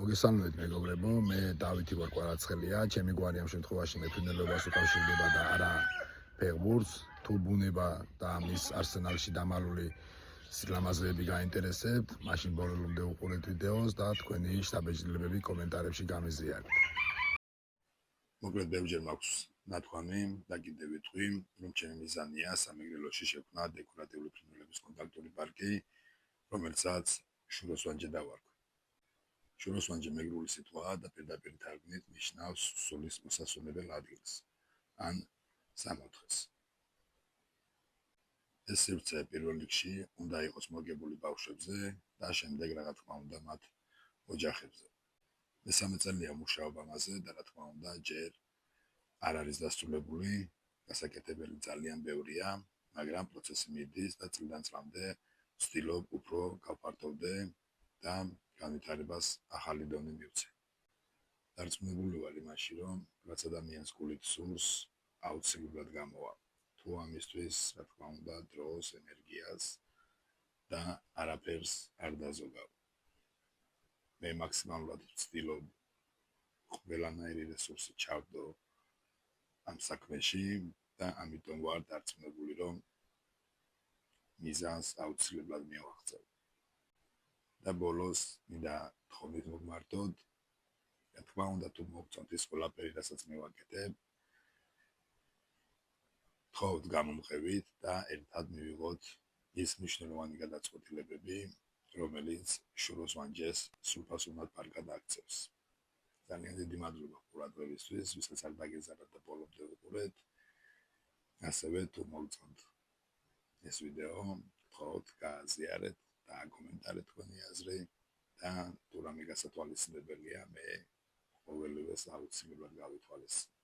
მოგესალმებით მეგობრებო, მე დავითი ვარ კვარაცხელია, ჩემი გვარი ამ შემთხვევაში მეფრინველობას უკავშირდება და არა ფეხბურთს, თუ ბუნება და მის არსენალში დამალული სილამაზეები გაინტერესებთ, მაშინ ბოლომდე უყურეთ ვიდეოს და თქვენი შთაბეჭდილებები კომენტარებში გამიზიარეთ. მოკლედ ბევრჯერ მაქვს ნათქვამი და კიდევ ვიტყვი, რომ ჩემი მიზანია სამეგრელოში შექმნა დეკორატიული ფრინველების კონტაქტური პარკი, რომელსაც შუროსვანჯე დავარქვი. შუროსვანჯე მეგრული სიტყვაა და პირდაპირ თარგმნით ნიშნავს სულის მოსასვენებელ ადგილს ან სამოთხეს. ეს სივრცე პირველ რიგში უნდა იყოს მოგებული ბავშვებზე და შემდეგ რა თქმა უნდა მათ ოჯახებზე. მესამე წელია მუშაობა მასზე და რა თქმა უნდა ჯერ არ არის დასრულებული, გასაკეთებელი ძალიან ბევრია, მაგრამ პროცესი მიდის და წლიდან წლამდე ვცდილობ უფრო გავფართოვდე და განვითარებას ახალი დონე მივცე. დარწმუნებული ვარ იმაში, რომ რაც ადამიანს გულით სურს, აუცილებლად გამოვა. თუ ამისთვის, რა თქმა უნდა, დროს, ენერგიას და არაფერს არ დაზოგავ. მე მაქსიმალურად ვცდილობ ყველანაირი რესურსი ჩავდო ამ საქმეში და ამიტომ ვარ დარწმუნებული, რომ მიზანს აუცილებლად მივაღწევ. და ბოლოს მინდა თხოვნით მოგმართოთ, რა თქმა უნდა, თუ მოგწონთ ის ყველაფერი, რასაც მე ვაკეთებ, თხოვთ გამომხევით და ერთად მივიღოთ ის მნიშვნელოვანი გადაწყვეტილებები, რომელიც შუროსვანჯეს სრულფასოვნად პარკად აქცევს. ძალიან დიდი მადლობა ყურადღებისთვის, ვისაც არ დაგეზარათ და ბოლომდე უყურეთ. ასევე თუ მოგწონთ ეს ვიდეო, თხოვთ გააზიარეთ და კომენტარეთ თქვენი აზრი და თუ რამე გასათვალისწინებელია, მე ყოველივეს აუცილებლად გავითვალისწინებ.